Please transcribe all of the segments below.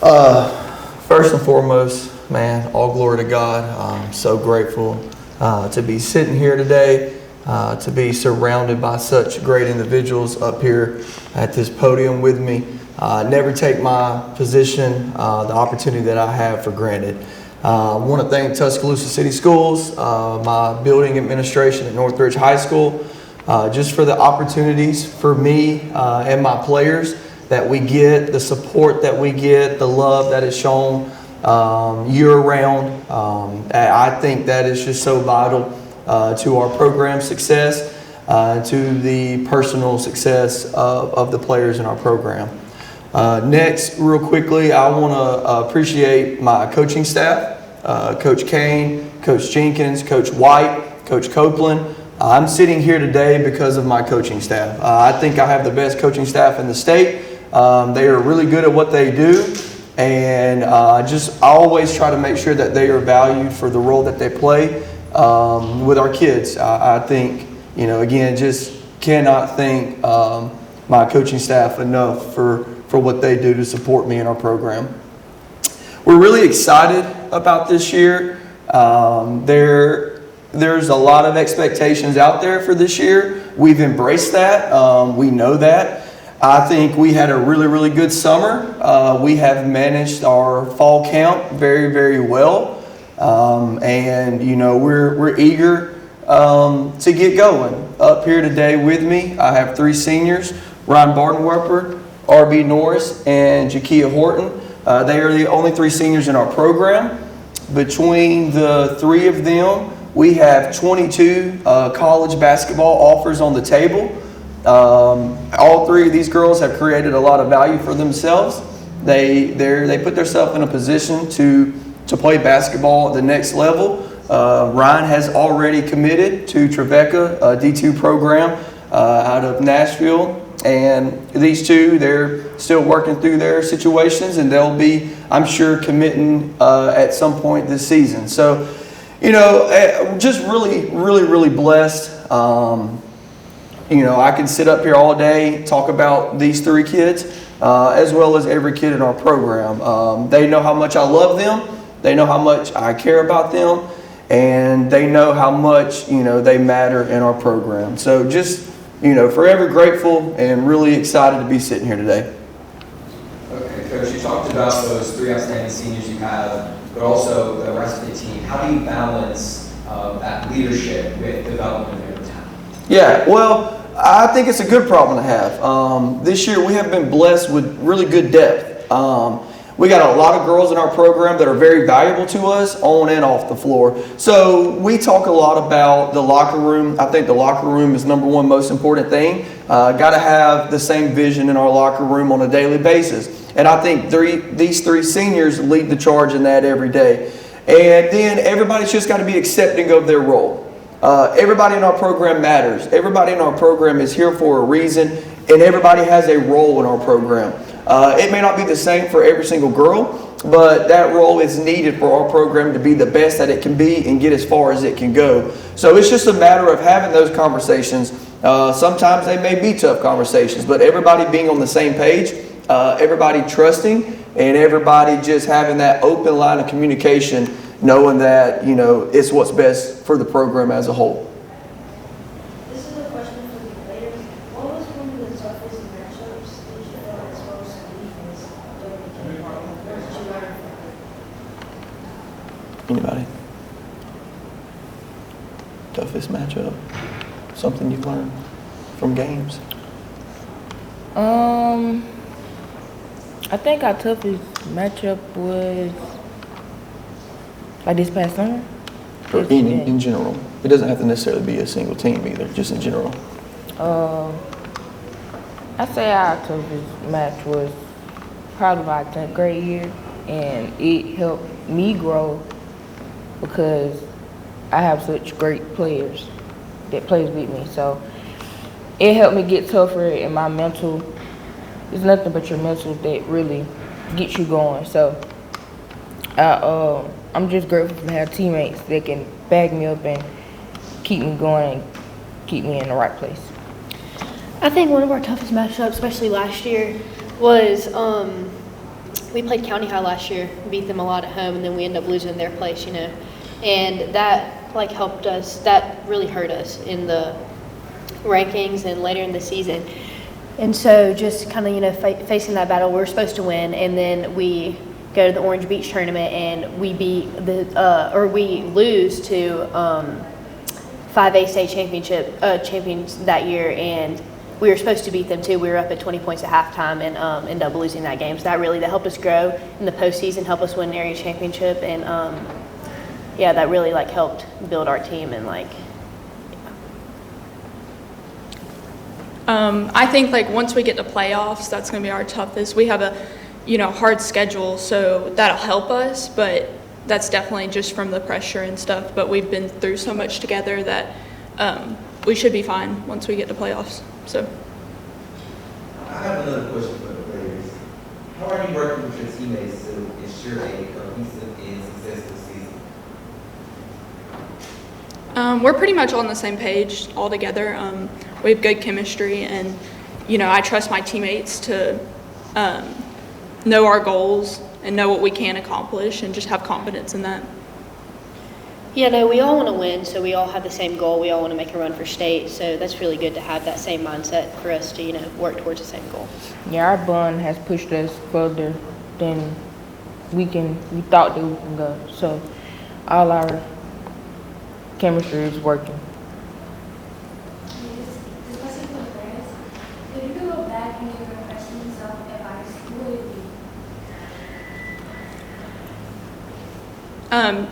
First and foremost, man, all glory to God. I'm so grateful to be sitting here today, to be surrounded by such great individuals up here at this podium with me. Never take my position, the opportunity that I have for granted. I want to thank Tuscaloosa City Schools, my building administration at Northridge High School, just for the opportunities for me and my players that we get, the support that we get, the love that is shown year round. I think that is just so vital to our program success, to the personal success of the players in our program. Next, real quickly, I want to appreciate my coaching staff, Coach Kane, Coach Jenkins, Coach White, Coach Copeland. I'm sitting here today because of my coaching staff. I think I have the best coaching staff in the state. They are really good at what they do, and I always try to make sure that they are valued for the role that they play with our kids. I think, again, just cannot thank my coaching staff enough for what they do to support me in our program. We're really excited about this year. There's a lot of expectations out there for this year. We've embraced that. We know that. I think we had a really, really good summer. We have managed our fall camp very, very well. And, we're eager to get going. Up here today with me, I have 3 seniors, Ryan Bartenwerper, R.B. Norris, and Jakia Horton. They are the only 3 seniors in our program. Between the 3 of them, we have 22 college basketball offers on the table. All 3 of these girls have created a lot of value for themselves. They put themselves in a position to play basketball at the next level. Ryan has already committed to Trevecca, a D2 program out of Nashville. And these 2, they're still working through their situations, and they'll be, I'm sure, committing at some point this season. So, just really, really, really blessed. I can sit up here all day, talk about these 3 kids, as well as every kid in our program. They know how much I love them. They know how much I care about them. And they know how much, they matter in our program. So just, forever grateful and really excited to be sitting here today. Okay, Coach, you talked about those 3 outstanding seniors you have, but also the rest of the team. How do you balance that leadership with development of your talent? Yeah, well, I think it's a good problem to have. This year we have been blessed with really good depth. We got a lot of girls in our program that are very valuable to us on and off the floor. So we talk a lot about the locker room. I think the locker room is number 1 most important thing. Got to have the same vision in our locker room on a daily basis. And I think these 3 seniors lead the charge in that every day. And then everybody's just got to be accepting of their role. Everybody in our program matters. Everybody in our program is here for a reason, and everybody has a role in our program. It may not be the same for every single girl, but that role is needed for our program to be the best that it can be and get as far as it can go. So it's just a matter of having those conversations. Sometimes they may be tough conversations, but everybody being on the same page, everybody trusting, and everybody just having that open line of communication, knowing that, it's what's best for the program as a whole. This is a question for the players. What was one of the toughest matchups that you felt as far as defense during the game? What did you learn from it? Anybody? Toughest matchup? Something you've learned from games? I think our toughest matchup was like this past summer. Or in general. It doesn't have to necessarily be a single team either, just in general. I'd say our toughest match was probably my 10th grade year, and it helped me grow because I have such great players that plays with me. So it helped me get tougher in my mental. It's nothing but your mental that really gets you going. So I'm just grateful to have teammates that can back me up and keep me going and keep me in the right place. I think one of our toughest matchups, especially last year, was we played County High last year, beat them a lot at home, and then we ended up losing their place, and that like helped us. That really hurt us in the rankings and later in the season. And so just kind of facing that battle, we're supposed to win, and then we go to the Orange Beach tournament and we beat we lose to 5A state champions that year, and we were supposed to beat them too. We were up at 20 points at halftime and ended up losing that game. So that helped us grow in the postseason, helped us win an area championship, and that really like helped build our team and like. I think like once we get to playoffs, that's going to be our toughest. We have a hard schedule, so that'll help us, but that's definitely just from the pressure and stuff. But we've been through so much together that we should be fine once we get to playoffs. So I have another question for the players. How are you working with your teammates to ensure a cohesive and successful season? we're pretty much on the same page all together. We have good chemistry, and I trust my teammates to know our goals and know what we can accomplish and just have confidence in that. Yeah, no, we all want to win, so we all have the same goal. We all want to make a run for state, so that's really good to have that same mindset for us to, work towards the same goal. Yeah, our bond has pushed us further than we thought that we can go. So all our chemistry is working. This question for the players. If you could go back and give your freshman self advice, what would it be?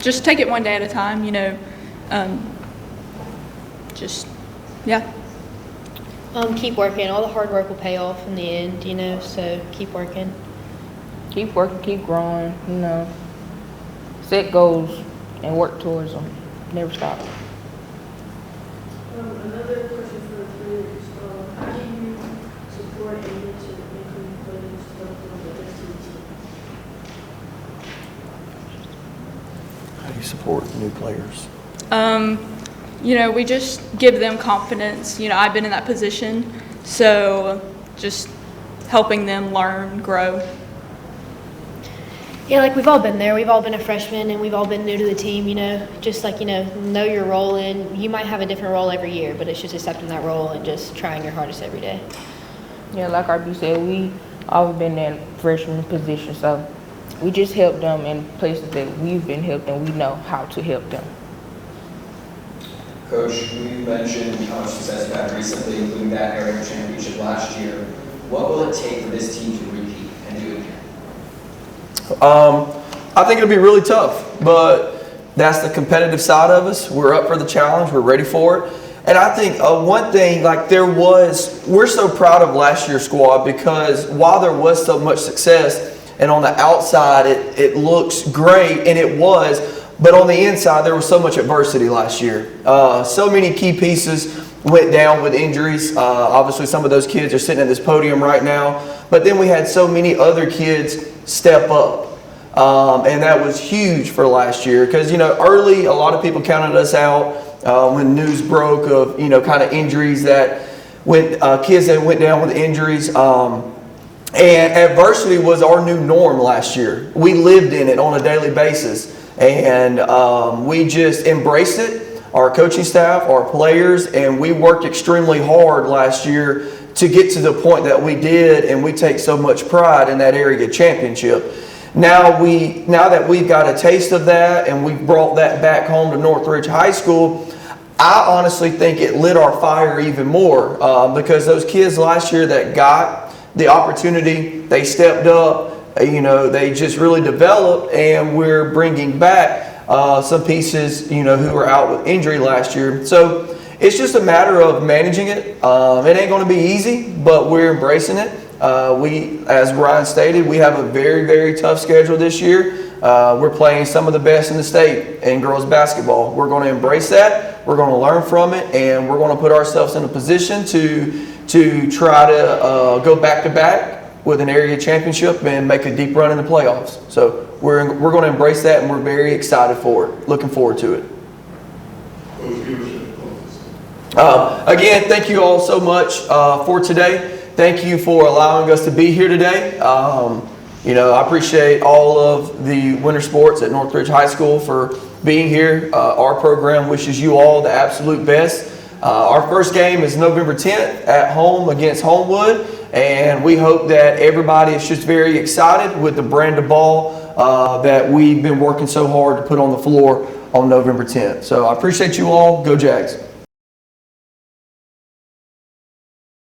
Just take it one day at a time, Keep working. All the hard work will pay off in the end, so keep working. Keep working, keep growing, set goals and work towards them. Never stop. Another question for the players. How do you support and mentor incoming players to help them the rest of the team? How do you support new players? We just give them confidence. I've been in that position, so just helping them learn, grow. Yeah, like we've all been there. We've all been a freshman, and we've all been new to the team, just like, know your role, and you might have a different role every year, but it's just accepting that role and just trying your hardest every day. Yeah, like RB said, we all been in freshman position, so we just help them in places that we've been helped and we know how to help them. Coach, you mentioned how much success you had recently, including that area championship last year. What will it take for this team to repeat and do it again? I think it'll be really tough, but that's the competitive side of us. We're up for the challenge. We're ready for it. And I think one thing, we're so proud of last year's squad because while there was so much success, and on the outside it looks great, and it was, but on the inside there was so much adversity last year. So many key pieces went down with injuries. Obviously some of those kids are sitting at this podium right now, but then we had so many other kids step up. And that was huge for last year because, early a lot of people counted us out when news broke of, kind of injuries that kids that went down with injuries. And adversity was our new norm last year. We lived in it on a daily basis, and we just embraced it, our coaching staff, our players, and we worked extremely hard last year to get to the point that we did, and we take so much pride in that area championship. Now that we've got a taste of that and we've brought that back home to Northridge High School, I honestly think it lit our fire even more because those kids last year that got the opportunity, they stepped up, they just really developed, and we're bringing back some pieces, who were out with injury last year. So it's just a matter of managing it. It ain't going to be easy, but we're embracing it. As Ryan stated, we have a very, very tough schedule this year. We're playing some of the best in the state in girls basketball. We're going to embrace that. We're going to learn from it, and we're going to put ourselves in a position to try to go back-to-back with an area championship and make a deep run in the playoffs. So we're going to embrace that, and we're very excited for it. Looking forward to it. Again, thank you all so much for today. Thank you for allowing us to be here today. I appreciate all of the winter sports at Northridge High School for being here. Our program wishes you all the absolute best. Our first game is November 10th at home against Homewood, and we hope that everybody is just very excited with the brand of ball that we've been working so hard to put on the floor on November 10th. So I appreciate you all. Go Jags.